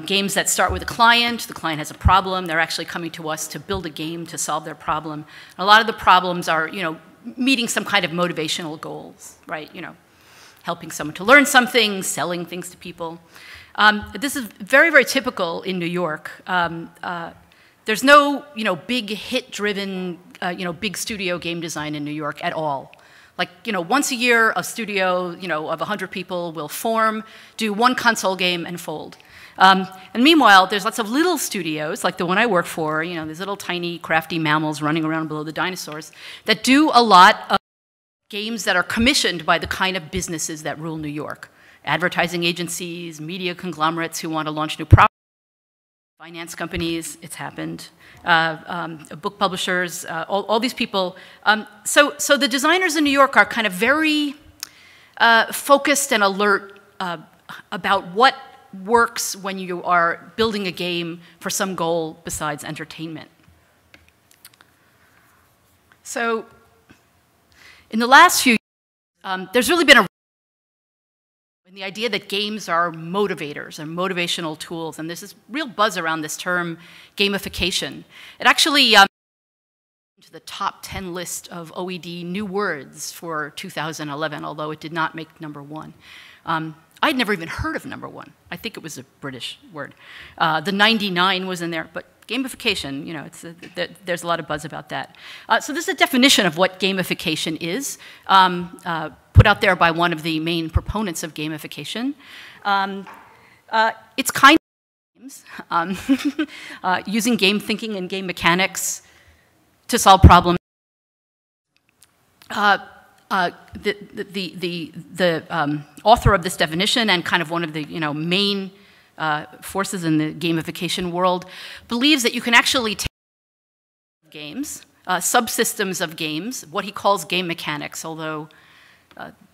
Games that start with a client, the client has a problem, they're actually coming to us to build a game to solve their problem. And a lot of the problems are, meeting some kind of motivational goals, right? Helping someone to learn something, selling things to people. This is very, very typical in New York. There's no, big hit-driven, big studio game design in New York at all. Like, once a year, a studio, of 100 people will form, do one console game, and fold. And meanwhile, there's lots of little studios, like the one I work for, these little tiny crafty mammals running around below the dinosaurs, that do a lot of games that are commissioned by the kind of businesses that rule New York. Advertising agencies, media conglomerates who want to launch new products, finance companies, it's happened, book publishers, all these people. So the designers in New York are kind of very focused and alert about what works when you are building a game for some goal besides entertainment. So in the last few years, there's really been in the idea that games are motivators and motivational tools, and there's this real buzz around this term gamification. It actually into the top 10 list of OED new words for 2011, although it did not make #1. I'd never even heard of #1. I think it was a British word. The 99 was in there, but gamification, there's a lot of buzz about that. So this is a definition of what gamification is, put out there by one of the main proponents of gamification. It's kind of games, using game thinking and game mechanics to solve problems. The author of this definition and kind of one of the main forces in the gamification world believes that you can actually take games, subsystems of games, what he calls game mechanics, although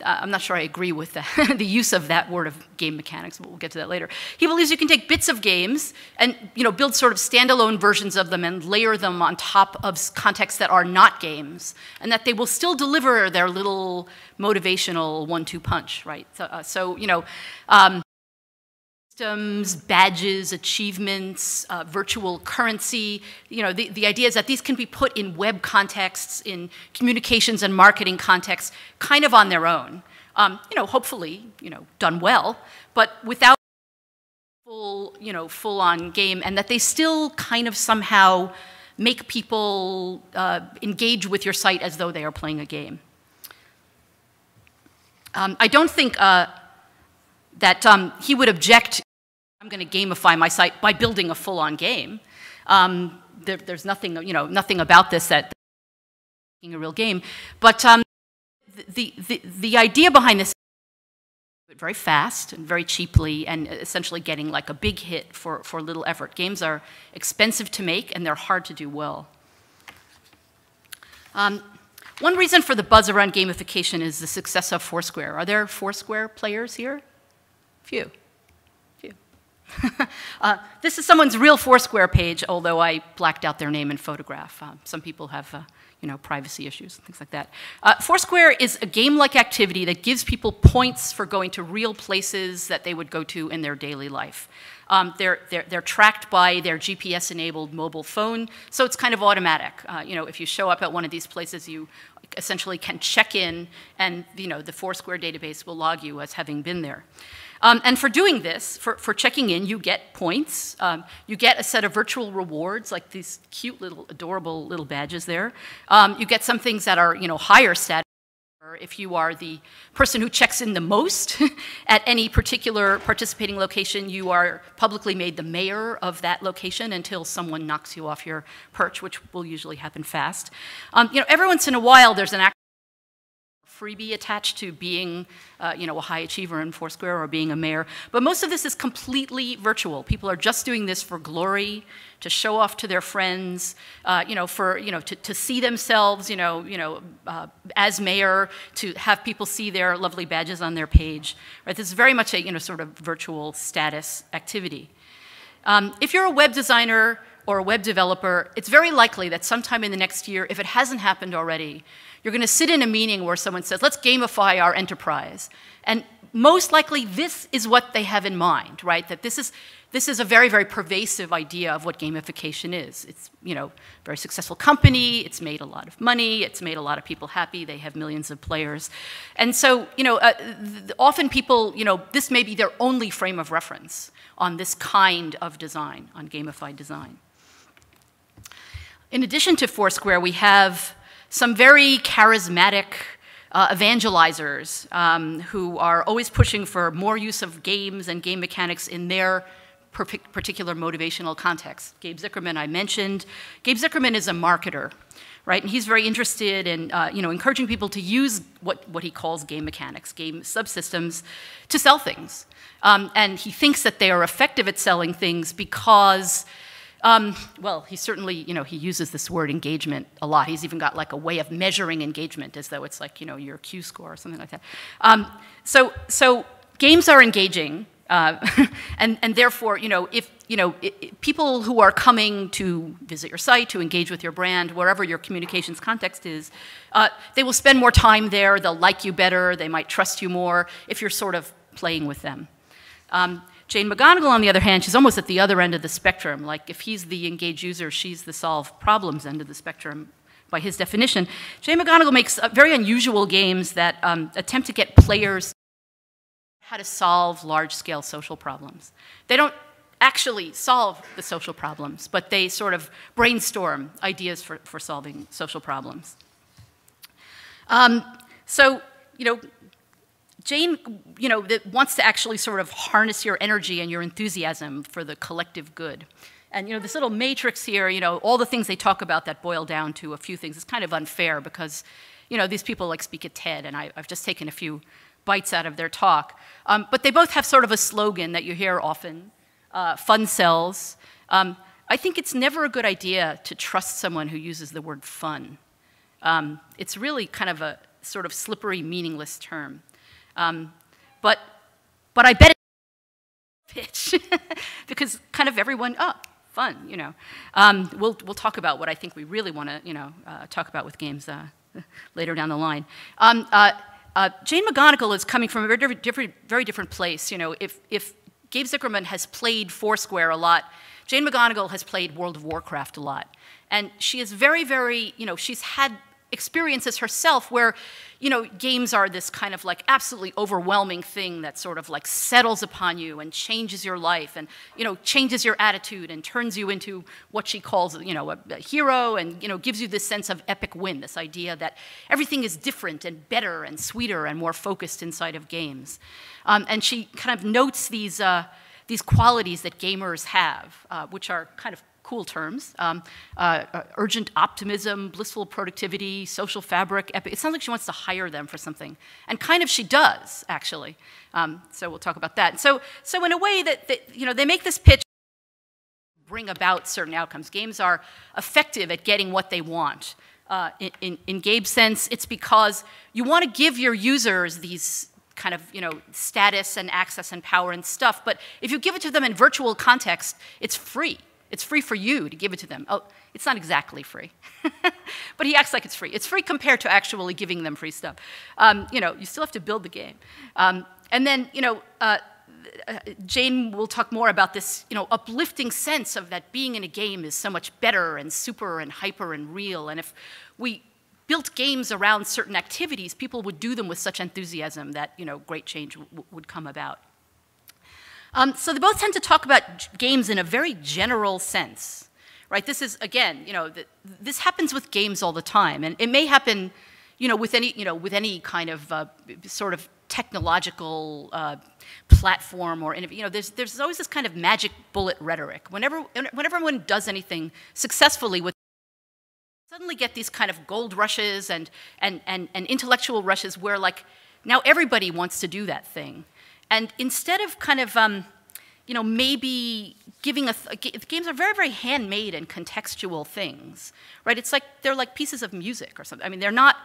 I'm not sure I agree with the use of that word of game mechanics, but we'll get to that later. He believes you can take bits of games and build sort of standalone versions of them and layer them on top of contexts that are not games, and that they will still deliver their little motivational 1-2 punch, right? Systems, badges, achievements, virtual currency. The idea is that these can be put in web contexts, in communications and marketing contexts, kind of on their own. Hopefully, done well, but without full-on game, and that they still kind of somehow make people engage with your site as though they are playing a game. I don't think that he would object. I'm going to gamify my site by building a full-on game. There's nothing, nothing about this that making a real game. But the idea behind this is very fast and very cheaply, and essentially getting like a big hit for little effort. Games are expensive to make, and they're hard to do well. One reason for the buzz around gamification is the success of Foursquare. Are there Foursquare players here? Few. This is someone's real Foursquare page, although I blacked out their name and photograph. Some people have, privacy issues and things like that. Foursquare is a game-like activity that gives people points for going to real places that they would go to in their daily life. They're tracked by their GPS-enabled mobile phone, so it's kind of automatic. If you show up at one of these places, you essentially can check in, and the Foursquare database will log you as having been there. And for doing this, for checking in, you get points. You get a set of virtual rewards, like these cute little, adorable little badges there. You get some things that are, higher status. If you are the person who checks in the most at any particular participating location, you are publicly made the mayor of that location until someone knocks you off your perch, which will usually happen fast. Every once in a while, there's an freebie attached to being, a high achiever in Foursquare or being a mayor. But most of this is completely virtual. People are just doing this for glory, to show off to their friends, to see themselves, as mayor, to have people see their lovely badges on their page. Right? This is very much a, sort of virtual status activity. If you're a web designer or a web developer, it's very likely that sometime in the next year, if it hasn't happened already, you're going to sit in a meeting where someone says, let's gamify our enterprise. And most likely this is what they have in mind, right? That this is a very, very pervasive idea of what gamification is. It's, a very successful company, it's made a lot of money, it's made a lot of people happy, they have millions of players. And so, often people, this may be their only frame of reference on this kind of design, on gamified design. In addition to Foursquare, we have some very charismatic evangelizers who are always pushing for more use of games and game mechanics in their particular motivational context. Gabe Zuckerman, I mentioned. Gabe Zuckerman is a marketer, right? And he's very interested in encouraging people to use what he calls game mechanics, game subsystems, to sell things. And he thinks that they are effective at selling things because well, he certainly, he uses this word engagement a lot. He's even got like a way of measuring engagement as though it's like, your Q score or something like that. So games are engaging, and therefore, if people who are coming to visit your site, to engage with your brand, wherever your communications context is, they will spend more time there, they'll like you better, they might trust you more if you're sort of playing with them. Jane McGonigal, on the other hand, she's almost at the other end of the spectrum. Like, if he's the engaged user, she's the solve problems end of the spectrum by his definition. Jane McGonigal makes very unusual games that attempt to get players how to solve large-scale social problems. They don't actually solve the social problems, but they sort of brainstorm ideas for solving social problems. Jane, that wants to actually sort of harness your energy and your enthusiasm for the collective good. And, this little matrix here, all the things they talk about that boil down to a few things. It's kind of unfair because, these people like speak at TED, and I've just taken a few bites out of their talk. But they both have sort of a slogan that you hear often, fun sells. I think it's never a good idea to trust someone who uses the word fun. It's really kind of a sort of slippery, meaningless term. But I bet it's pitch because kind of everyone, fun, We'll talk about what I think we really want to, talk about with games later down the line. Jane McGonigal is coming from a very different place. If Gabe Zuckerman has played Foursquare a lot, Jane McGonigal has played World of Warcraft a lot. And she is very, very, she's had experiences herself where, games are this kind of like absolutely overwhelming thing that sort of like settles upon you and changes your life and, changes your attitude and turns you into what she calls, a hero and, gives you this sense of epic win, this idea that everything is different and better and sweeter and more focused inside of games. And she kind of notes these qualities that gamers have, which are kind of cool terms, urgent optimism, blissful productivity, social fabric, epic. It sounds like she wants to hire them for something. And kind of she does, actually. So we'll talk about that. So in a way that they make this pitch bring about certain outcomes. Games are effective at getting what they want. In Gabe's sense, it's because you want to give your users these kind of, status and access and power and stuff, but if you give it to them in virtual context, it's free. It's free for you to give it to them. Oh, it's not exactly free, but he acts like it's free. It's free compared to actually giving them free stuff. You still have to build the game. And then, Jane will talk more about this, uplifting sense of that being in a game is so much better and super and hyper and real. And if we built games around certain activities, people would do them with such enthusiasm that, great change would come about. So they both tend to talk about games in a very general sense, right? This is, again, this happens with games all the time, and it may happen, with any kind of sort of technological platform or, there's always this kind of magic bullet rhetoric. Whenever one does anything successfully with, suddenly get these kind of gold rushes and intellectual rushes where, like, now everybody wants to do that thing. And instead of kind of, maybe giving games are very, very handmade and contextual things, right? It's like, they're like pieces of music or something. I mean, they're not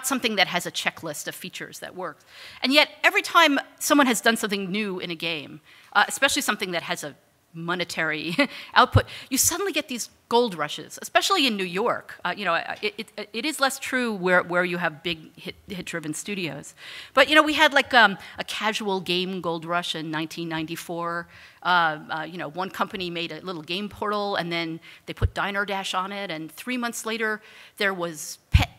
something that has a checklist of features that works. And yet, every time someone has done something new in a game, especially something that has a monetary output, you suddenly get these gold rushes, especially in New York. You know, it is less true where you have big hit-driven studios. But, you know, we had like a casual game gold rush in 1994. You know, one company made a little game portal, and then they put Diner Dash on it, and 3 months later, there was Pet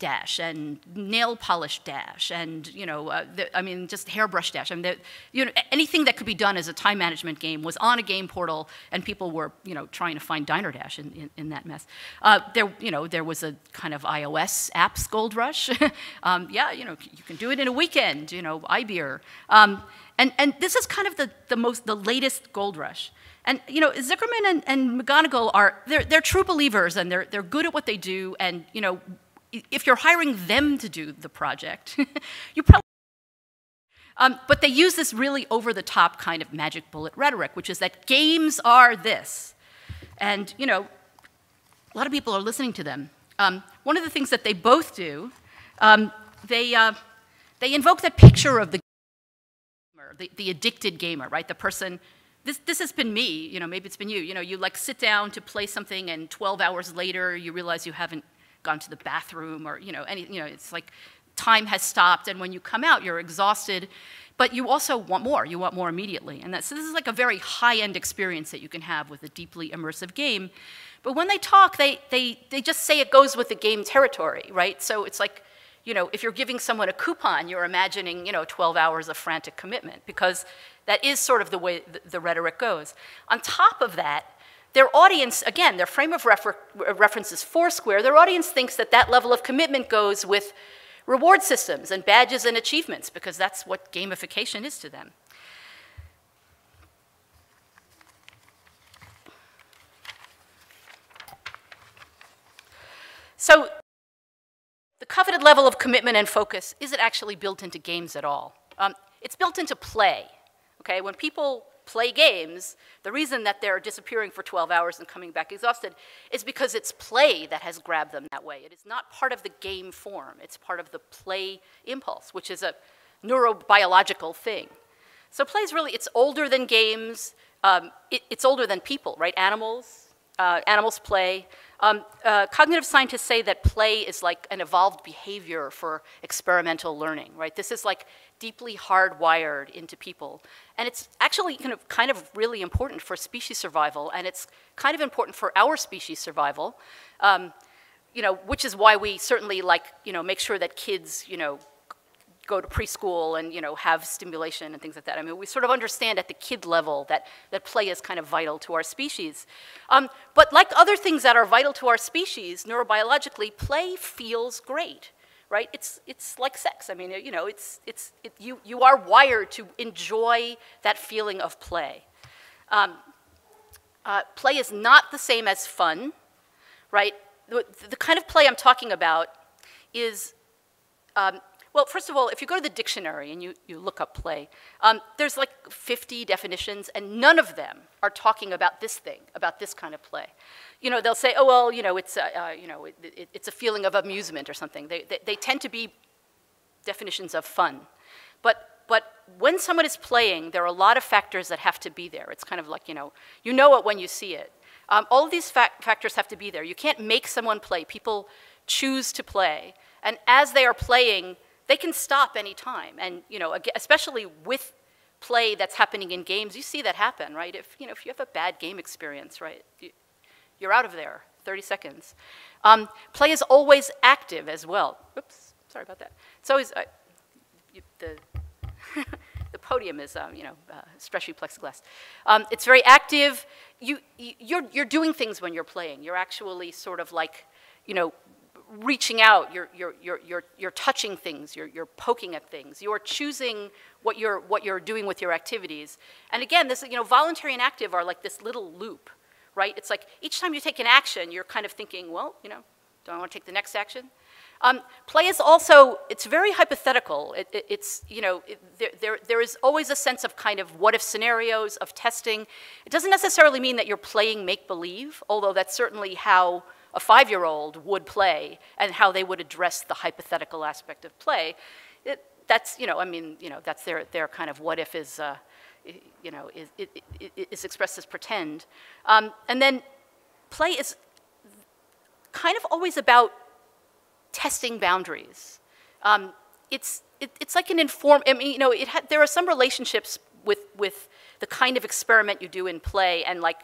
Dash and nail polish dash and, you know, I mean, just hairbrush dash. I mean, you know, anything that could be done as a time management game was on a game portal, and people were, you know, trying to find Diner Dash in that mess. You know, there was a kind of iOS apps gold rush. Yeah, you know, you can do it in a weekend, you know, iBeer. And this is kind of the latest gold rush. And, you know, Zuckerman and McGonigal they're true believers, and they're good at what they do, and, you know, if you're hiring them to do the project, you probably, but they use this really over-the-top kind of magic bullet rhetoric, which is that games are this. And, you know, a lot of people are listening to them. One of the things that they both do, they invoke that picture of the gamer, the addicted gamer, right? The person, this has been me, you know, maybe it's been you. You know, you like sit down to play something, and 12 hours later, you realize you haven't gone to the bathroom, or, you know, it's like time has stopped, and when you come out, you're exhausted, but you also want more. You want more immediately. And so this is like a very high-end experience that you can have with a deeply immersive game. But when they talk, they just say it goes with the game territory, right? So it's like, you know, if you're giving someone a coupon, you're imagining, you know, 12 hours of frantic commitment, because that is sort of the way the rhetoric goes. On top of that, their audience, again, their frame of reference is Foursquare. Their audience thinks that that level of commitment goes with reward systems and badges and achievements, because that's what gamification is to them. So the coveted level of commitment and focus isn't actually built into games at all. It's built into play. Okay? When people play games, the reason that they're disappearing for 12 hours and coming back exhausted is because it's play that has grabbed them that way. It is not part of the game form. It's part of the play impulse, which is a neurobiological thing. So play is really, it's older than games. It's older than people, right? Animals play. Cognitive scientists say that play is like an evolved behavior for experimental learning, right? This is like deeply hardwired into people. And it's actually kind of really important for species survival, and it's kind of important for our species survival, you know, which is why we certainly like, you know, make sure that kids, you know, go to preschool and, you know, have stimulation and things like that. I mean, we sort of understand at the kid level that play is kind of vital to our species. But like other things that are vital to our species, neurobiologically, play feels great, right? It's like sex. I mean, you know, you are wired to enjoy that feeling of play. Play is not the same as fun, right? The kind of play I'm talking about is, well, first of all, if you go to the dictionary and you look up play, there's like 50 definitions, and none of them are talking about this thing, about this kind of play. You know, they'll say, oh, well, you know, it's a feeling of amusement or something. They tend to be definitions of fun. But when someone is playing, there are a lot of factors that have to be there. It's kind of like, you know it when you see it. All of these factors have to be there. You can't make someone play. People choose to play. And as they are playing, they can stop any time. And, you know, especially with play that's happening in games, you see that happen, right? If you have a bad game experience, right, you're out of there, 30 seconds. Play is always active as well. Oops, sorry about that. It's always, the podium is, stretchy plexiglass. It's very active. You're doing things when you're playing. You're actually sort of like, you know, reaching out, you're touching things, you're poking at things, you're choosing what you're doing with your activities. And again, this, you know, voluntary and active are like this little loop, right? It's like each time you take an action, you're kind of thinking, well, you know, do I want to take the next action? Play is also, it's very hypothetical. It's, you know, there is always a sense of kind of what if scenarios, of testing. It doesn't necessarily mean that you're playing make-believe, although that's certainly how a 5-year-old would play and how they would address the hypothetical aspect of play. That's, you know, I mean, you know, that's their kind of what if is, you know, is expressed as pretend. And then play is kind of always about testing boundaries. It's like an I mean, you know, there are some relationships with the kind of experiment you do in play and like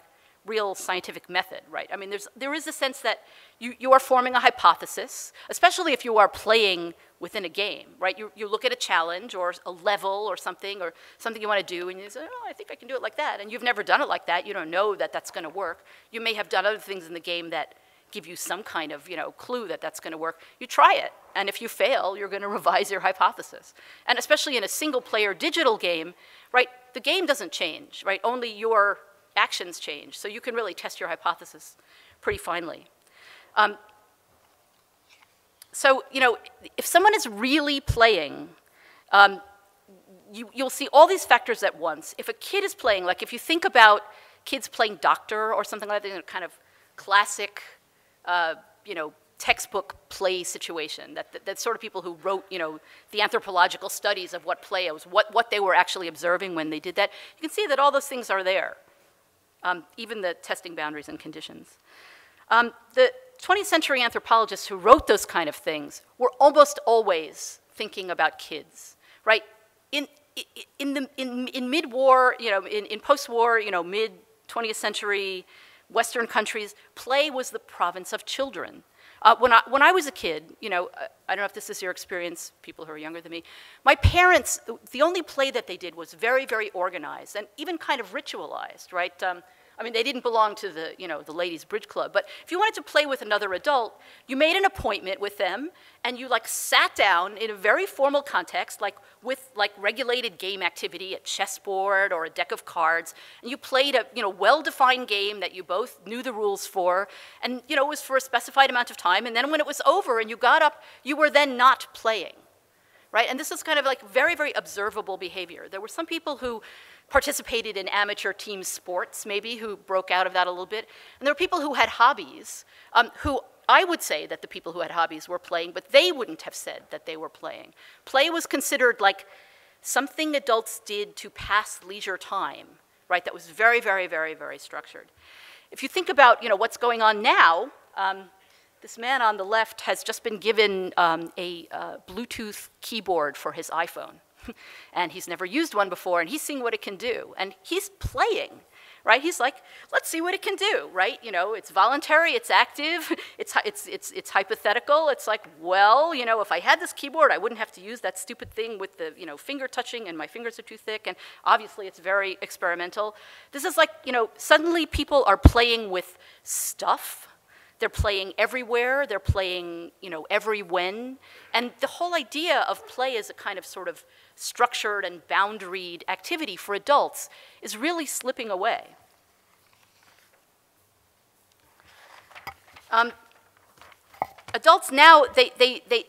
real scientific method, right? I mean, there is a sense that you are forming a hypothesis, especially if you are playing within a game, right? You look at a challenge or a level or something you want to do, and you say, oh, I think I can do it like that. And you've never done it like that. You don't know that that's going to work. You may have done other things in the game that give you some kind of, you know, clue that that's going to work. You try it, and if you fail, you're going to revise your hypothesis. And especially in a single-player digital game, right, the game doesn't change, right? Only your actions change, so you can really test your hypothesis pretty finely. So, you know, if someone is really playing, you'll see all these factors at once. If a kid is playing, like if you think about kids playing doctor or something like that, in a kind of classic, you know, textbook play situation, that sort of people who wrote, you know, the anthropological studies of what play was, what they were actually observing when they did that, you can see that all those things are there, even the testing boundaries and conditions. The 20th century anthropologists who wrote those kind of things were almost always thinking about kids, right? In mid-war, you know, in post-war, you know, mid-20th century Western countries, play was the province of children. When I was a kid, you know, I don't know if this is your experience, people who are younger than me, my parents, the only play that they did was very, very organized and even kind of ritualized, right? I mean, they didn't belong to the, you know, the ladies' bridge club, but if you wanted to play with another adult, you made an appointment with them, and you like sat down in a very formal context, like with like regulated game activity, a chessboard or a deck of cards, and you played a, you know, well-defined game that you both knew the rules for, and, you know, it was for a specified amount of time, and then when it was over and you got up, you were then not playing, right? And this is kind of like very, very observable behavior. There were some people who participated in amateur team sports, maybe, who broke out of that a little bit. And there were people who had hobbies, who I would say that the people who had hobbies were playing, but they wouldn't have said that they were playing. Play was considered like something adults did to pass leisure time, right? That was very, very, very, very structured. If you think about, you know, what's going on now, this man on the left has just been given a Bluetooth keyboard for his iPhone. And he's never used one before, and he's seeing what it can do. And he's playing, right? He's like, let's see what it can do, right? You know, it's voluntary, it's active, it's hypothetical. It's like, well, you know, if I had this keyboard, I wouldn't have to use that stupid thing with the, you know, finger touching, and my fingers are too thick, and obviously it's very experimental. This is like, you know, suddenly people are playing with stuff. They're playing everywhere, they're playing, you know, every when. And the whole idea of play as a kind of sort of structured and boundaried activity for adults is really slipping away. Adults now, they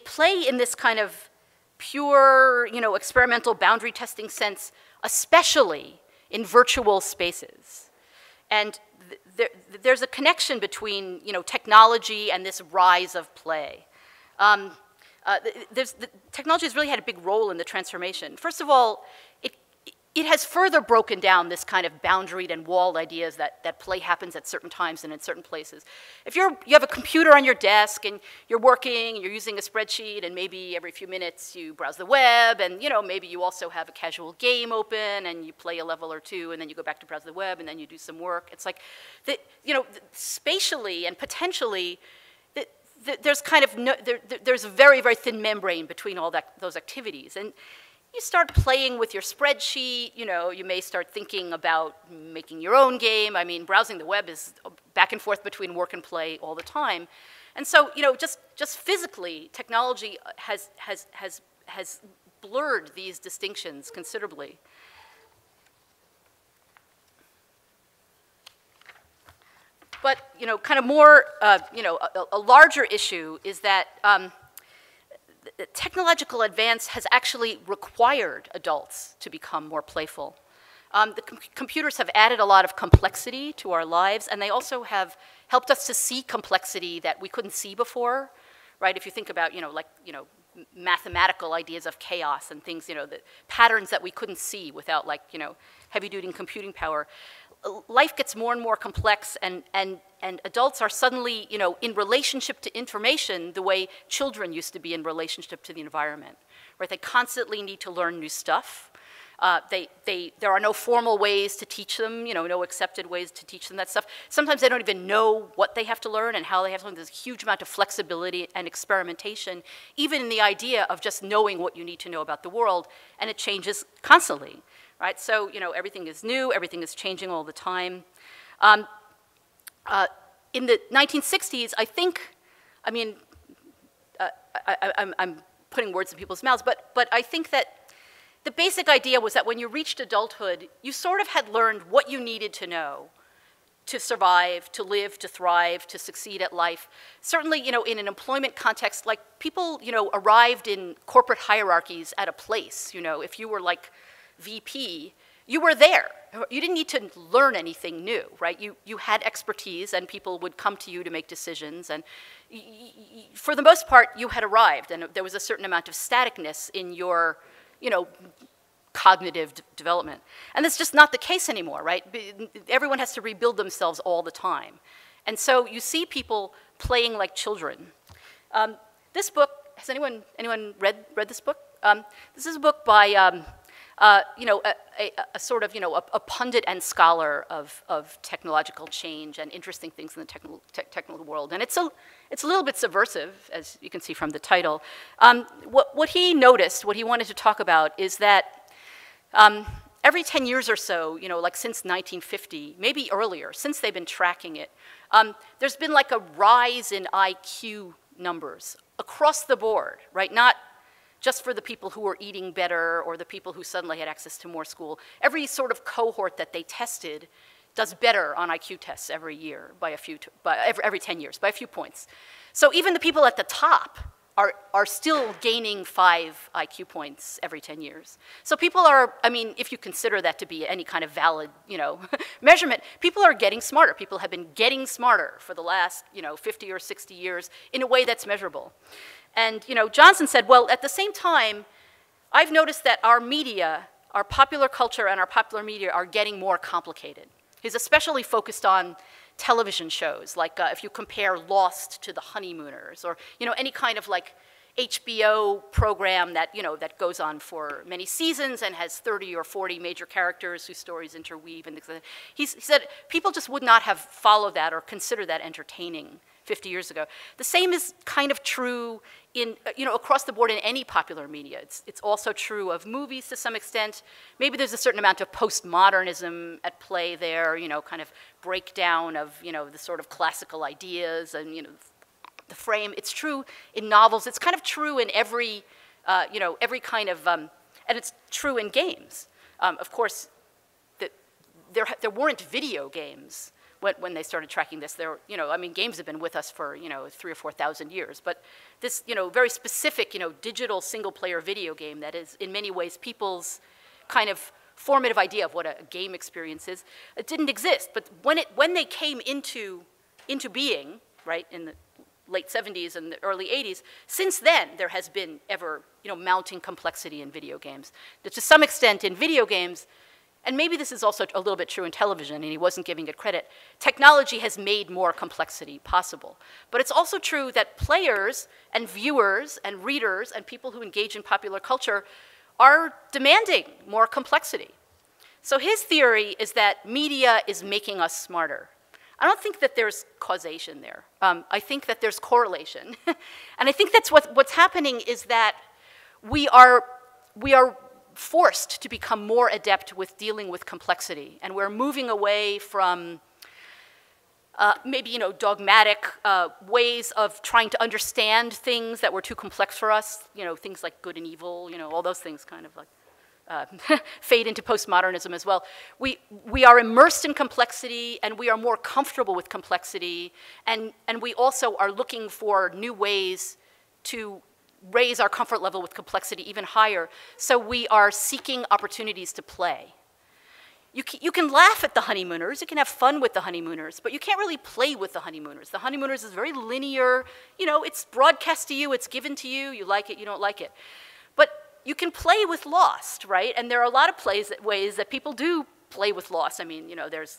play in this kind of pure, you know, experimental boundary testing sense, especially in virtual spaces. And there's a connection between, you know, technology and this rise of play. Technology has really had a big role in the transformation. First of all, it has further broken down this kind of boundaried and walled ideas that play happens at certain times and in certain places. If you have a computer on your desk and you're working, and you're using a spreadsheet, and maybe every few minutes you browse the web, and, you know, maybe you also have a casual game open and you play a level or two, and then you go back to browse the web, and then you do some work. It's like, you know, spatially and potentially, there's kind of there's a very, very thin membrane between all those activities. And you start playing with your spreadsheet, you know, you may start thinking about making your own game. I mean, browsing the web is back and forth between work and play all the time. And so, you know, just physically, technology has blurred these distinctions considerably. But, you know, kind of more, you know, a larger issue is that technological advance has actually required adults to become more playful. The computers have added a lot of complexity to our lives, and they also have helped us to see complexity that we couldn't see before, right? If you think about, you know, like, you know, mathematical ideas of chaos and things, the patterns that we couldn't see without like, heavy-duty computing power. Life gets more and more complex, and adults are suddenly, in relationship to information the way children used to be in relationship to the environment, right? They constantly need to learn new stuff. There are no formal ways to teach them, no accepted ways to teach them that stuff. Sometimes they don't even know what they have to learn and how they have to learn. There's a huge amount of flexibility and experimentation, even in the idea of just knowing what you need to know about the world, and it changes constantly, right? So, everything is new, everything is changing all the time. In the 1960s, I'm putting words in people's mouths, but I think that the basic idea was that when you reached adulthood, you sort of had learned what you needed to know to survive, to live, to thrive, to succeed at life. Certainly, in an employment context, like people, arrived in corporate hierarchies at a place. If you were like VP, you were there. You didn't need to learn anything new, right? You had expertise, and people would come to you to make decisions. And for the most part, you had arrived, and there was a certain amount of staticness in your cognitive development. And that's just not the case anymore, right? Everyone has to rebuild themselves all the time. And so you see people playing like children. This book, has anyone read this book? This is a book by a sort of, a pundit and scholar of technological change and interesting things in the technical world. And it's a little bit subversive, as you can see from the title. What he noticed, what he wanted to talk about, is that every 10 years or so, like since 1950, maybe earlier, since they've been tracking it, there's been like a rise in IQ numbers across the board, right? Not just for the people who were eating better or the people who suddenly had access to more school. Every sort of cohort that they tested does better on IQ tests every year by every 10 years, by a few points. So even the people at the top are still gaining 5 IQ points every 10 years. So people are, if you consider that to be any kind of valid, measurement, people are getting smarter. People have been getting smarter for the last, 50 or 60 years in a way that's measurable. And, Johnson said, well, at the same time, I've noticed that our media, our popular culture and our popular media are getting more complicated. He's especially focused on television shows, like if you compare Lost to The Honeymooners, or, any kind of like HBO program that, that goes on for many seasons and has 30 or 40 major characters whose stories interweave and things like that. He said people just would not have followed that or considered that entertaining 50 years ago. The same is kind of true in, across the board in any popular media. It's also true of movies to some extent. Maybe there's a certain amount of postmodernism at play there, kind of breakdown of, the sort of classical ideas and, the frame. It's true in novels. It's kind of true in every, every kind of, and it's true in games. Of course, there weren't video games when they started tracking this. Games have been with us for, 3,000 or 4,000 years, but this, very specific, digital single-player video game that is, in many ways, people's kind of formative idea of what a game experience is, it didn't exist. But when they came into being, right, in the late 70s and the early 80s, since then, there has been ever, mounting complexity in video games. That to some extent, in video games, and maybe this is also a little bit true in television, and he wasn't giving it credit, technology has made more complexity possible. But it's also true that players and viewers and readers and people who engage in popular culture are demanding more complexity. So his theory is that media is making us smarter. I don't think that there's causation there. I think that there's correlation. And I think that's what's happening is that we are forced to become more adept with dealing with complexity. And we're moving away from maybe, dogmatic ways of trying to understand things that were too complex for us, things like good and evil, all those things kind of like fade into postmodernism as well. We are immersed in complexity, and we are more comfortable with complexity, and we also are looking for new ways to raise our comfort level with complexity even higher. So we are seeking opportunities to play. you can laugh at the honeymooners, you can have fun with the honeymooners, but you can't really play with the honeymooners. The honeymooners is very linear, you know, it's broadcast to you, it's given to you, you like it, you don't like it. But you can play with Lost, right? And there are a lot of ways that people do play with Lost. I mean, you know, there's,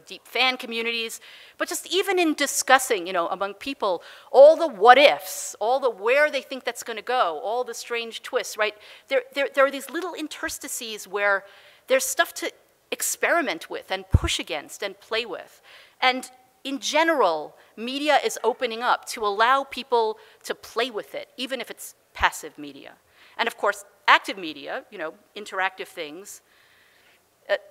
deep fan communities, but just even in discussing, you know, among people, all the what ifs, all the where they think that's gonna go, all the strange twists, right? There are these little interstices where there's stuff to experiment with and push against and play with. And in general, media is opening up to allow people to play with it, even if it's passive media. And of course, active media, you know, interactive things,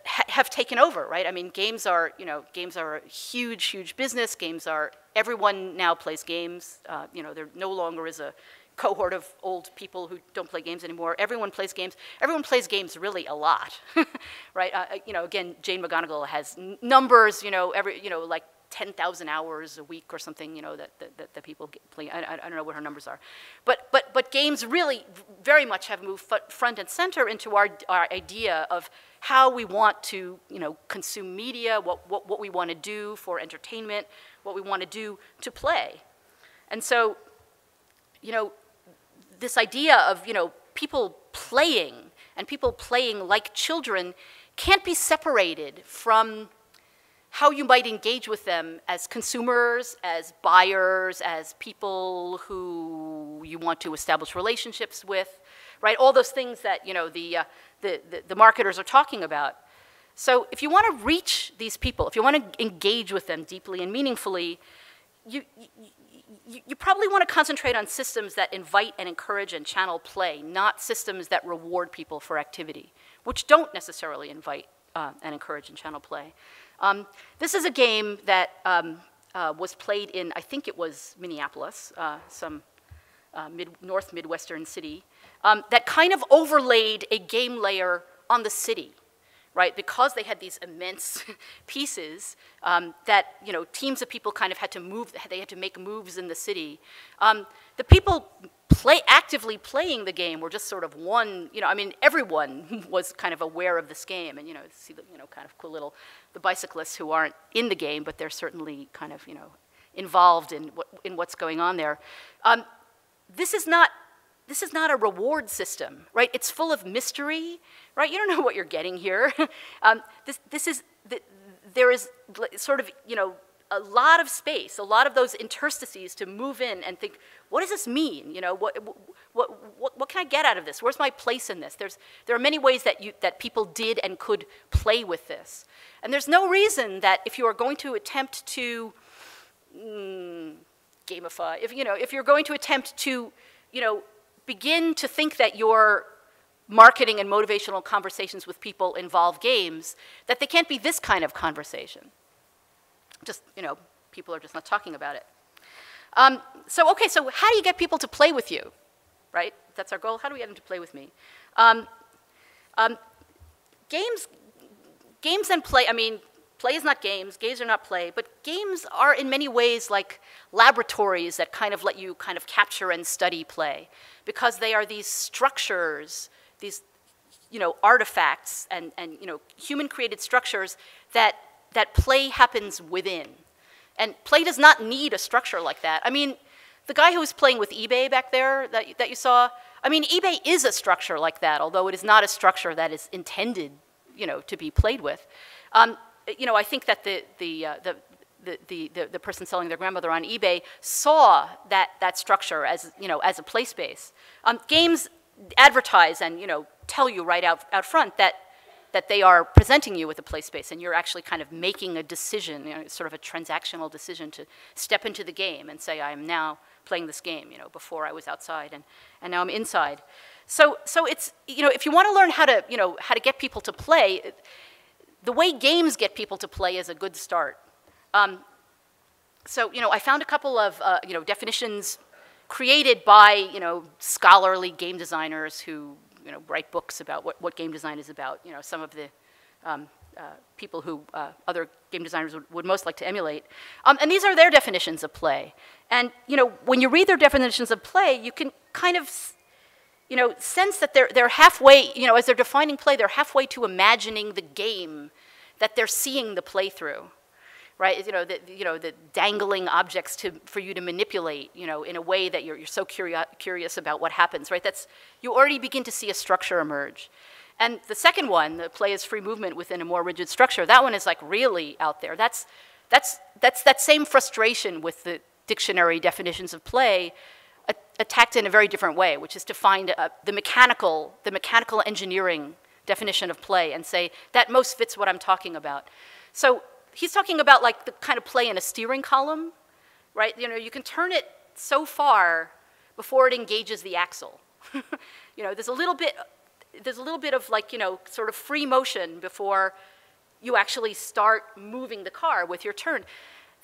have taken over, right? I mean, games are a huge, huge business. Everyone now plays games. You know, there no longer is a cohort of old people who don't play games anymore. Everyone plays games. Everyone plays games really a lot, right? You know, again, Jane McGonigal has numbers, you know, like 10,000 hours a week or something, you know, that people play. I don't know what her numbers are. But games really very much have moved front and center into our idea of how we want to, you know, consume media, what we want to do for entertainment, what we want to do to play. And so, you know, this idea of, you know, people playing and people playing like children can't be separated from how you might engage with them as consumers, as buyers, as people who you want to establish relationships with, right? All those things that, you know, the marketers are talking about. So if you want to reach these people, if you want to engage with them deeply and meaningfully, you probably want to concentrate on systems that invite and encourage and channel play, not systems that reward people for activity, which don't necessarily invite and encourage and channel play. This is a game that was played in, I think it was Minneapolis, some North Midwestern city, that kind of overlaid a game layer on the city, right? Because they had these immense pieces that, you know, teams of people kind of had to move, they had to make moves in the city. The people actively playing the game were just sort of one, you know, I mean, everyone was kind of aware of this game, and, you know, see the, you know, kind of cool little, the bicyclists who aren't in the game, but they're certainly kind of, you know, involved in what's going on there. This is not a reward system, right? It's full of mystery, right? You don't know what you're getting here. There is sort of, you know, a lot of space, a lot of those interstices to move in and think, what does this mean? You know, what can I get out of this? Where's my place in this? There are many ways that people did and could play with this. And there's no reason that if you are going to attempt to gamify, if you're going to attempt to, you know, begin to think that your marketing and motivational conversations with people involve games, that they can't be this kind of conversation. Just, you know, people are just not talking about it. So how do you get people to play with you, right? That's our goal. How do we get them to play with me? Games and play, I mean, play is not games are not play, but games are in many ways like laboratories that kind of let you kind of capture and study play, because they are these structures, these, you know, artifacts and you know, human-created structures that play happens within. And play does not need a structure like that. I mean, the guy who was playing with eBay back there that you saw, I mean, eBay is a structure like that, although it is not a structure that is intended, you know, to be played with. You know, I think that the person selling their grandmother on eBay saw that structure as, you know, as a play space. Games advertise and, you know, tell you right out front that they are presenting you with a play space, and you're actually kind of making a decision, you know, sort of a transactional decision to step into the game and say, I am now playing this game, you know, before I was outside and now I'm inside. So it's, you know, if you want to learn how to get people to play, the way games get people to play is a good start. So, you know, I found a couple of, you know, definitions created by, you know, scholarly game designers who, you know, write books about what game design is about. You know, some of the people who other game designers would most like to emulate. And these are their definitions of play. And, you know, when you read their definitions of play, you can kind of sense that they're halfway, as they're defining play, they're halfway to imagining the game that they're seeing the play through, right? The dangling objects for you to manipulate, in a way that you're so curious about what happens, right? You already begin to see a structure emerge. And the second one, the play is free movement within a more rigid structure, that one is like really out there. That's that same frustration with the dictionary definitions of play attacked in a very different way, which is to find the mechanical engineering definition of play and say, that most fits what I'm talking about. So he's talking about like the kind of play in a steering column, right? You can turn it so far before it engages the axle. There's a little bit of like, sort of free motion before you actually start moving the car with your turn.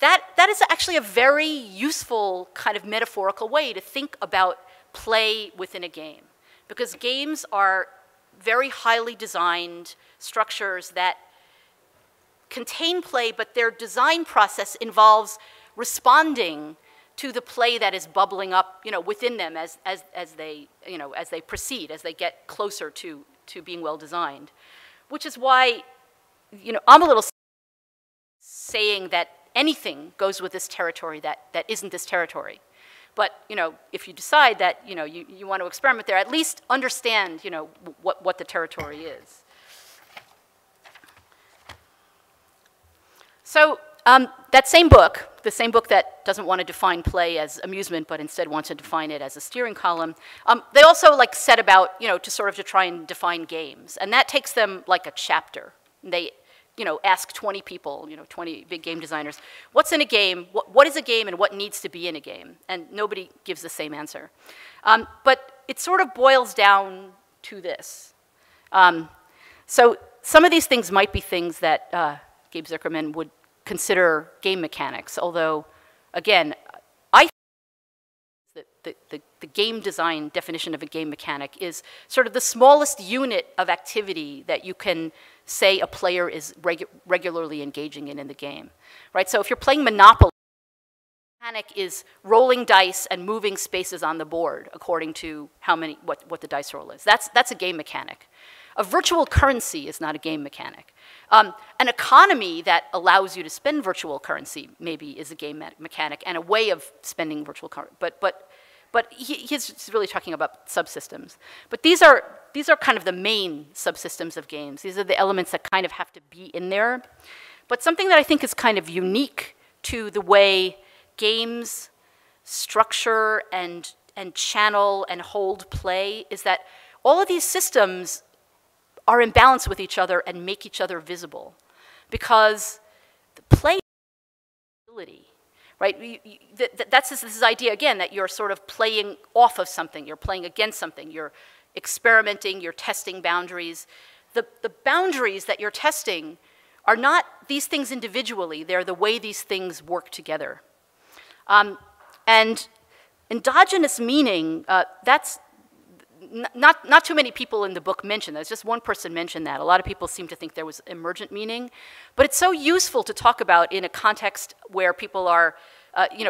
That is actually a very useful kind of metaphorical way to think about play within a game, because games are very highly designed structures that contain play, but their design process involves responding to the play that is bubbling up, within them as they proceed, as they get closer to being well designed. Which is why, I'm a little saying that anything goes with this territory that isn't this territory. But, if you decide that, you want to experiment there, at least understand, what the territory is. So that same book, the same book that doesn't want to define play as amusement, but instead wants to define it as a steering column, they also like set about, to try and define games. And that takes them like a chapter. They, ask 20 people, 20 big game designers, what's in a game, what is a game, and what needs to be in a game? And nobody gives the same answer. But it sort of boils down to this. So some of these things might be things that Gabe Zuckerman would consider game mechanics, although, again, I think that the game design definition of a game mechanic is sort of the smallest unit of activity that you can say a player is regularly engaging in the game, right? So if you're playing Monopoly, the mechanic is rolling dice and moving spaces on the board according to what the dice roll is. That's a game mechanic. A virtual currency is not a game mechanic. An economy that allows you to spend virtual currency maybe is a game mechanic and a way of spending virtual currency. But he's really talking about subsystems. But these are kind of the main subsystems of games. These are the elements that kind of have to be in there. But something that I think is kind of unique to the way games structure and channel and hold play is that all of these systems are in balance with each other and make each other visible. Because the play ability, right? That's this idea, again, that you're sort of playing off of something. You're playing against something. You're experimenting. You're testing boundaries. The boundaries that you're testing are not these things individually. They're the way these things work together. And endogenous meaning, that's not too many people in the book mention that. It's just one person mentioned that. A lot of people seem to think there was emergent meaning. But it's so useful to talk about in a context where people are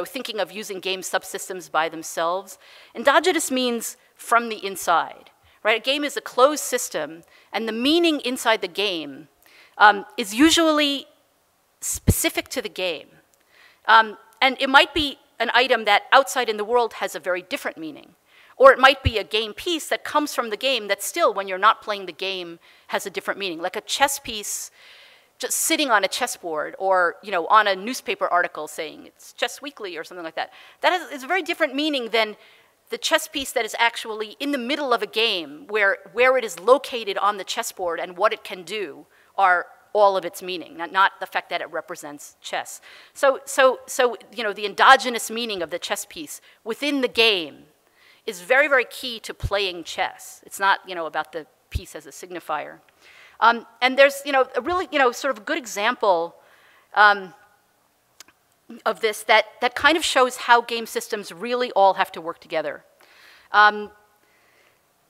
thinking of using game subsystems by themselves. Endogenous means from the inside, right? A game is a closed system, and the meaning inside the game is usually specific to the game. And it might be an item that outside in the world has a very different meaning. Or it might be a game piece that comes from the game that still, when you're not playing the game, has a different meaning. Like a chess piece just sitting on a chessboard or on a newspaper article saying it's Chess Weekly or something like that. That is a very different meaning than the chess piece that is actually in the middle of a game where it is located on the chessboard and what it can do are all of its meaning, not the fact that it represents chess. So the endogenous meaning of the chess piece within the game is very, very key to playing chess. It's not, about the piece as a signifier. And there's, a really, sort of a good example of this that kind of shows how game systems really all have to work together.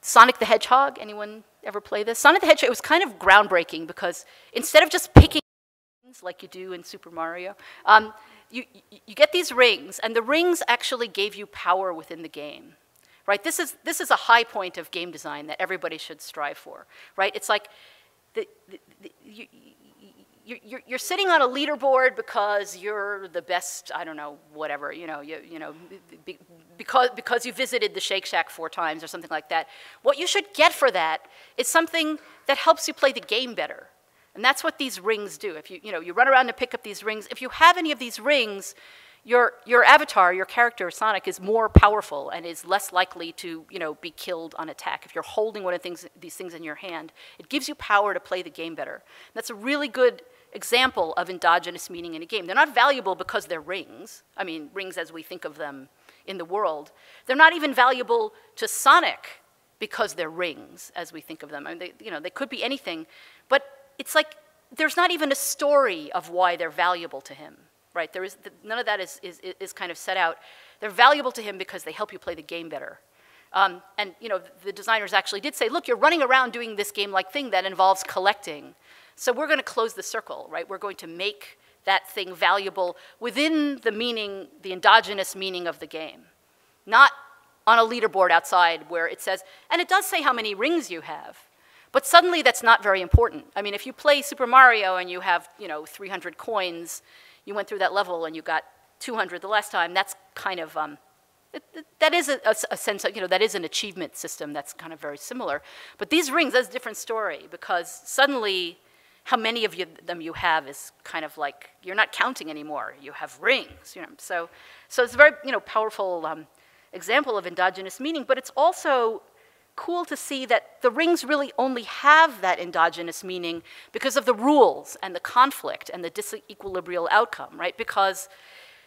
Sonic the Hedgehog, anyone ever play this? Sonic the Hedgehog, it was kind of groundbreaking because instead of just picking rings like you do in Super Mario, you get these rings, and the rings actually gave you power within the game. right? This is a high point of game design that everybody should strive for, right? It's like you're sitting on a leaderboard because you're the best, I don't know, whatever, because you visited the Shake Shack 4 times or something like that. What you should get for that is something that helps you play the game better. And that's what these rings do. If you run around and pick up these rings, if you have any of these rings, your avatar, your character, Sonic, is more powerful and is less likely to be killed on attack. If you're holding one of these things in your hand, it gives you power to play the game better. And that's a really good example of endogenous meaning in a game. They're not valuable because they're rings. I mean, rings as we think of them in the world. They're not even valuable to Sonic because they're rings as we think of them. I mean, they could be anything, but it's like there's not even a story of why they're valuable to him, right? None of that is kind of set out. They're valuable to him because they help you play the game better. And the designers actually did say, look, you're running around doing this game-like thing that involves collecting. So we're going to close the circle, right? We're going to make that thing valuable within the meaning, the endogenous meaning of the game. Not on a leaderboard outside where it says, and it does say how many rings you have, but suddenly that's not very important. I mean, if you play Super Mario and you have, 300 coins, you went through that level and you got 200 the last time, that's kind of, that is a sense of, that is an achievement system that's kind of very similar. But these rings, that's a different story because suddenly how many of them you have is kind of like, you're not counting anymore. You have rings, So it's a very, powerful example of endogenous meaning, but it's also cool to see that the rings really only have that endogenous meaning because of the rules and the conflict and the disequilibrial outcome, right? Because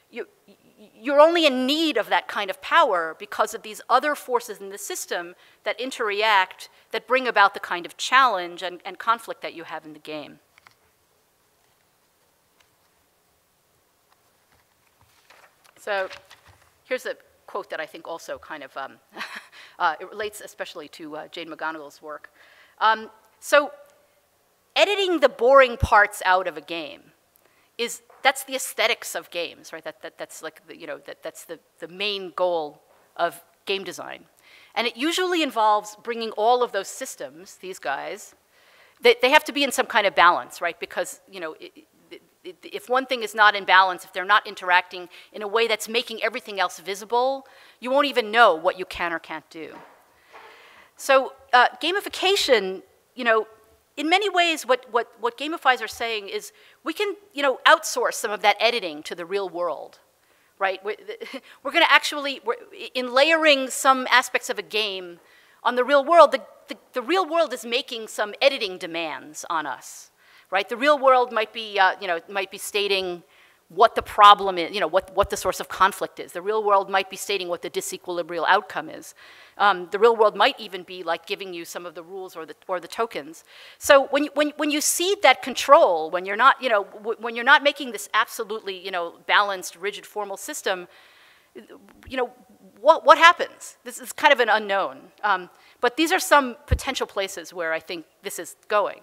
you're only in need of that kind of power because of these other forces in the system that interact, that bring about the kind of challenge and conflict that you have in the game. So here's a quote that I think also kind of, it relates especially to Jane McGonigal's work. So editing the boring parts out of a game that's the aesthetics of games, right? That's like that's the main goal of game design. And it usually involves bringing all of those systems, these guys, they have to be in some kind of balance, right? Because, if one thing is not in balance, if they're not interacting in a way that's making everything else visible, you won't even know what you can or can't do. So gamification, in many ways, what gamifiers are saying is we can, outsource some of that editing to the real world, right? We're going to actually, in layering some aspects of a game on the real world, the real world is making some editing demands on us, right? The real world might be, might be stating what the problem is, what the source of conflict is. The real world might be stating what the disequilibrial outcome is. The real world might even be like giving you some of the rules or the tokens. So when you cede that control, when you're not, when you're not making this absolutely, balanced, rigid, formal system, what happens? This is kind of an unknown. But these are some potential places where I think this is going,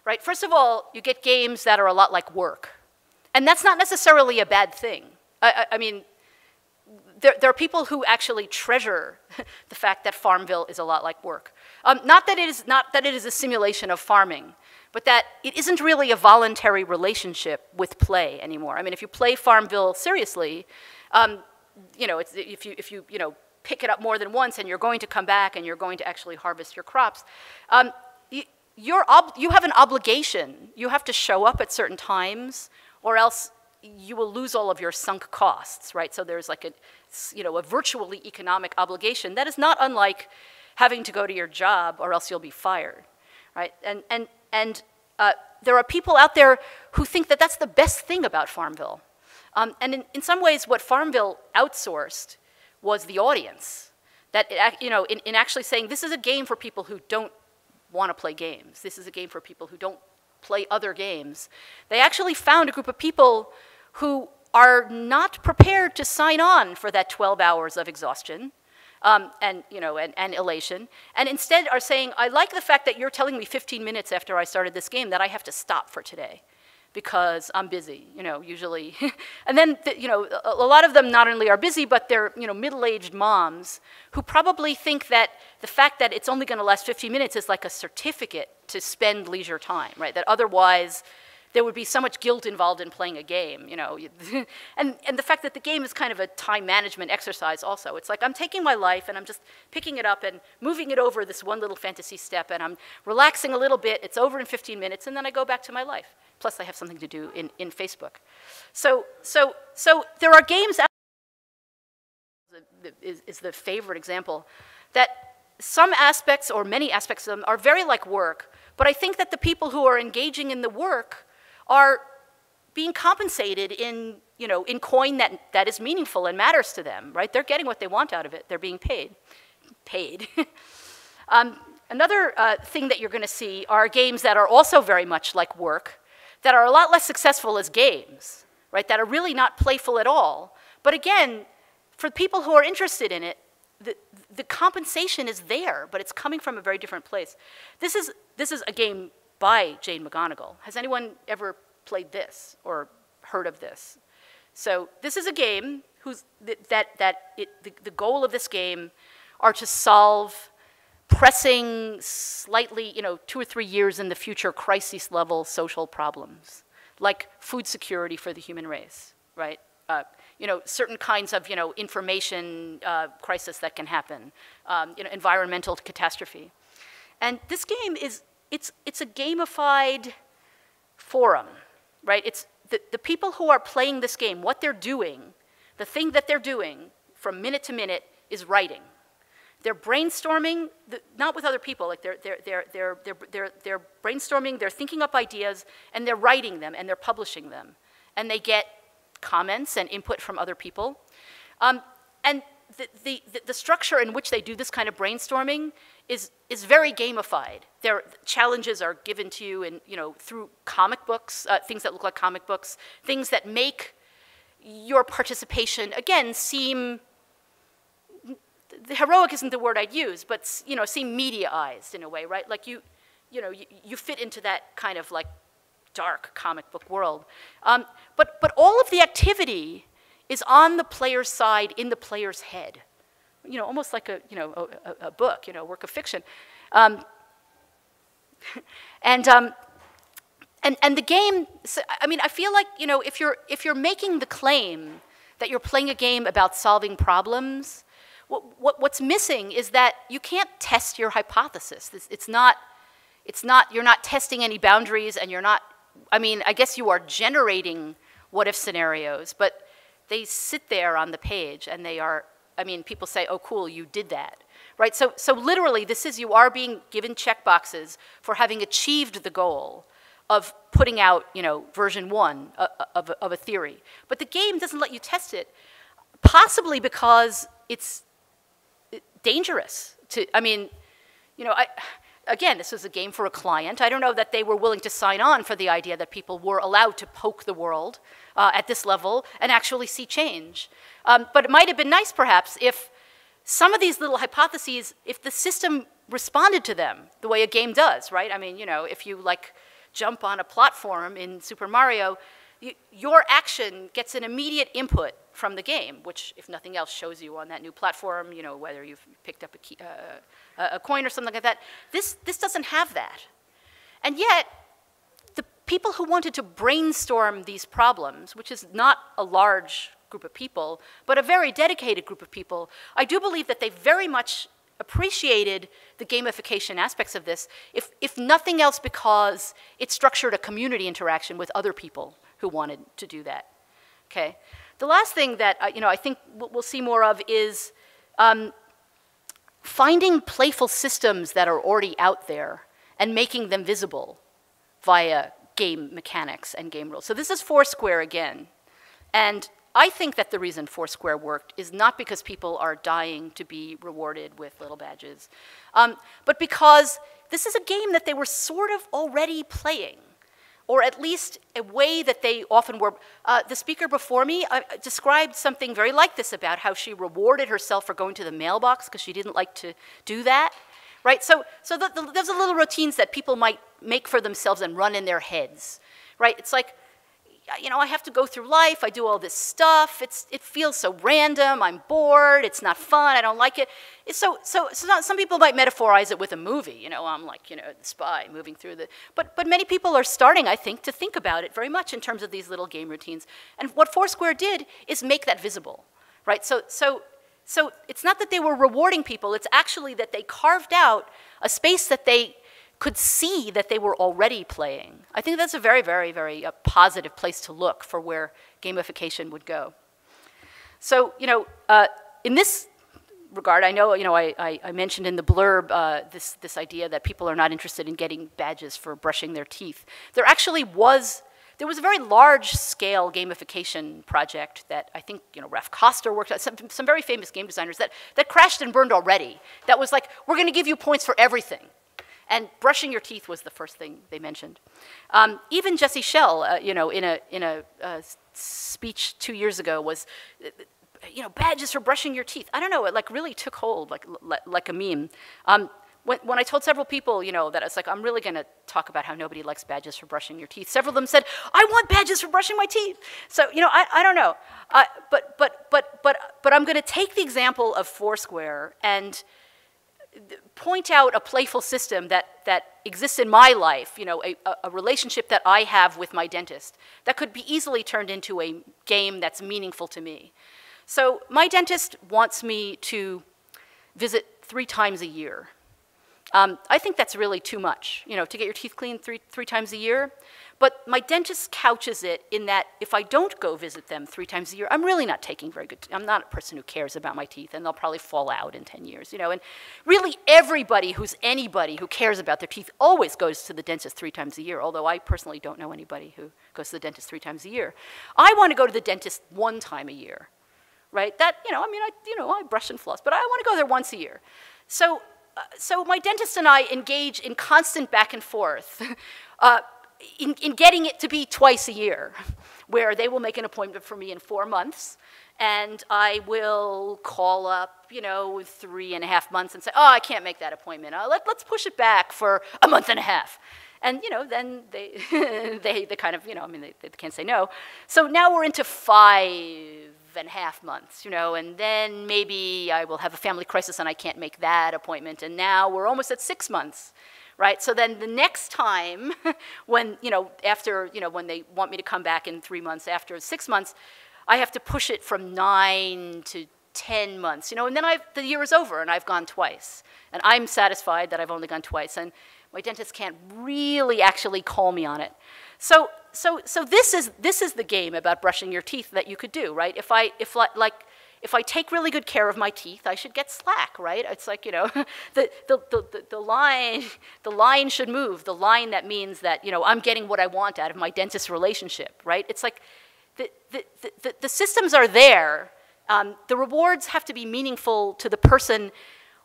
right? First of all, you get games that are a lot like work. And that's not necessarily a bad thing. I mean, there are people who actually treasure the fact that Farmville is a lot like work. Not that it is a simulation of farming, but that it isn't really a voluntary relationship with play anymore. I mean, if you play Farmville seriously, if you pick it up more than once and you're going to come back and you're going to actually harvest your crops, you have an obligation. You have to show up at certain times, or else you will lose all of your sunk costs, right? So there's like a virtually economic obligation that is not unlike having to go to your job, or else you'll be fired, right? And there are people out there who think that that's the best thing about Farmville. And in some ways, what Farmville outsourced was the audience. That in actually saying this is a game for people who don't want to play games. This is a game for people who don't play other games. They actually found a group of people who are not prepared to sign on for that 12 hours of exhaustion and elation, and instead are saying, I like the fact that you're telling me 15 minutes after I started this game that I have to stop for today. because I'm busy, usually. And then, a lot of them not only are busy, but they're, middle-aged moms who probably think that the fact that it's only going to last 15 minutes is like a certificate to spend leisure time, right? That otherwise there would be so much guilt involved in playing a game, and the fact that the game is kind of a time management exercise also. It's like I'm taking my life and I'm just picking it up and moving it over this one little fantasy step, and I'm relaxing a little bit, it's over in 15 minutes, and then I go back to my life. Plus I have something to do in Facebook. So there are games out there, is the favorite example, that some aspects or many aspects of them are very like work, but I think that the people who are engaging in the work are being compensated in coin that is meaningful and matters to them, right? They're getting what they want out of it. They're being paid. Another thing that you're going to see are games that are also very much like work, that are a lot less successful as games, right? That are really not playful at all. But again, for people who are interested in it, the compensation is there, but it's coming from a very different place. This is a game by Jane McGonigal. Has anyone ever played this or heard of this? So this is a game the goal of this game are to solve pressing, slightly, 2 or 3 years in the future, crisis level social problems, like food security for the human race, right? Certain kinds of, information crisis that can happen, environmental catastrophe. And this game it's a gamified forum, right? It's the people who are playing this game, what they're doing, the thing that they're doing from minute to minute is writing. They're brainstorming, not with other people, like they're brainstorming, they're thinking up ideas, and they're writing them, and they're publishing them. And they get comments and input from other people. And the structure in which they do this kind of brainstorming is very gamified. Their challenges are given to you through comic books, things that look like comic books, things that make your participation, again, seem, heroic isn't the word I'd use, but seem mediaized in a way, right? Like you fit into that kind of like dark comic book world. But all of the activity is on the player's side, in the player's head. Almost like a book, work of fiction. And the game, I feel like, if you're making the claim that you're playing a game about solving problems, what's missing is that you can't test your hypothesis. You're not testing any boundaries, and you're not, I guess you are generating what-if scenarios, but they sit there on the page, and they are, people say, oh, cool, you did that, right? So literally, you are being given checkboxes for having achieved the goal of putting out, version 1 of a theory. But the game doesn't let you test it, possibly because it's dangerous to, again, this was a game for a client. I don't know that they were willing to sign on for the idea that people were allowed to poke the world at this level and actually see change. But it might have been nice, perhaps, if some of these little hypotheses, if the system responded to them the way a game does, right? If you jump on a platform in Super Mario, your action gets an immediate input from the game, which, if nothing else, shows you on that new platform, whether you've picked up a coin or something like that. This doesn't have that. And yet, the people who wanted to brainstorm these problems, which is not a large group of people, but a very dedicated group of people, I do believe that they very much appreciated the gamification aspects of this, if nothing else because it structured a community interaction with other people who wanted to do that. Okay. The last thing that I think we'll see more of is finding playful systems that are already out there and making them visible via game mechanics and game rules. So this is Foursquare again. And I think that the reason Foursquare worked is not because people are dying to be rewarded with little badges, but because this is a game that they were sort of already playing, or at least a way that they often were. The speaker before me described something very like this about how she rewarded herself for going to the mailbox because she didn't like to do that, right? So those are little routines that people might make for themselves and run in their heads, right? It's like, you know, I have to go through life, I do all this stuff, it feels so random, I'm bored, it's not fun, I don't like it. Some people might metaphorize it with a movie, you know, I'm like, you know, the spy moving through the, but many people are starting, I think, to think about it very much in terms of these little game routines. And what Foursquare did is make that visible, right? So it's not that they were rewarding people, it's actually that they carved out a space that they could see that they were already playing. I think that's a very, very, very positive place to look for where gamification would go. So, you know, in this regard, I know, you know, I mentioned in the blurb this idea that people are not interested in getting badges for brushing their teeth. There was a very large-scale gamification project that I think, you know, Ralph Koster worked on, some very famous game designers that crashed and burned already. That was like, we're going to give you points for everything. And brushing your teeth was the first thing they mentioned. Even Jesse Schell, you know, in a speech 2 years ago was, you know, badges for brushing your teeth. I don't know, it like really took hold, like a meme. When I told several people, you know, that it's like, I'm really going to talk about how nobody likes badges for brushing your teeth, several of them said, I want badges for brushing my teeth. So, you know, I don't know. But I'm going to take the example of Foursquare and point out a playful system that exists in my life, you know, a relationship that I have with my dentist that could be easily turned into a game that's meaningful to me. So my dentist wants me to visit 3 times a year. I think that's really too much, you know, to get your teeth cleaned three times a year. But my dentist couches it in that if I don't go visit them 3 times a year, I'm really not taking very good, I'm not a person who cares about my teeth, and they'll probably fall out in 10 years, you know. And really everybody who's anybody who cares about their teeth always goes to the dentist 3 times a year, although I personally don't know anybody who goes to the dentist 3 times a year. I want to go to the dentist 1 time a year, right? That, you know, I mean, I brush and floss, but I want to go there once a year. So my dentist and I engage in constant back and forth in getting it to be twice a year, where they will make an appointment for me in 4 months, and I will call up, you know, 3.5 months and say, oh, I can't make that appointment. Let's push it back for a month and a half. And, you know, then they kind of, you know, I mean, they can't say no. So now we're into 5.5 months, you know, and then maybe I will have a family crisis and I can't make that appointment. And now we're almost at 6 months, right? So then the next time when, you know, after, you know, when they want me to come back in 3 months, after 6 months, I have to push it from 9 to 10 months, you know, and then the year is over and I've gone twice. And I'm satisfied that I've only gone twice. And my dentist can't really actually call me on it. So this is the game about brushing your teeth that you could do, right? If I take really good care of my teeth, I should get slack, right? It's like, you know, the line should move. The line that means that, you know, I'm getting what I want out of my dentist relationship, right? It's like the systems are there. The rewards have to be meaningful to the person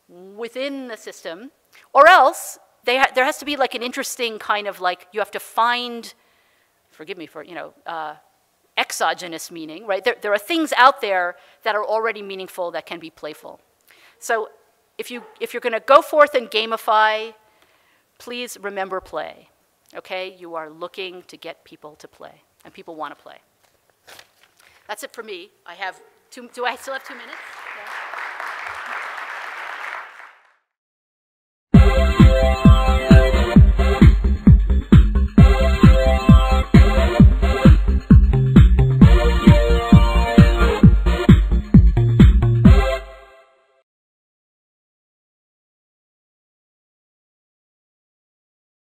within the system, or else there has to be like an interesting kind of like, you have to find, forgive me for, you know, exogenous meaning, right? There are things out there that are already meaningful that can be playful. So if you're going to go forth and gamify, please remember play, okay? You are looking to get people to play, and people want to play. That's it for me. Do I still have 2 minutes?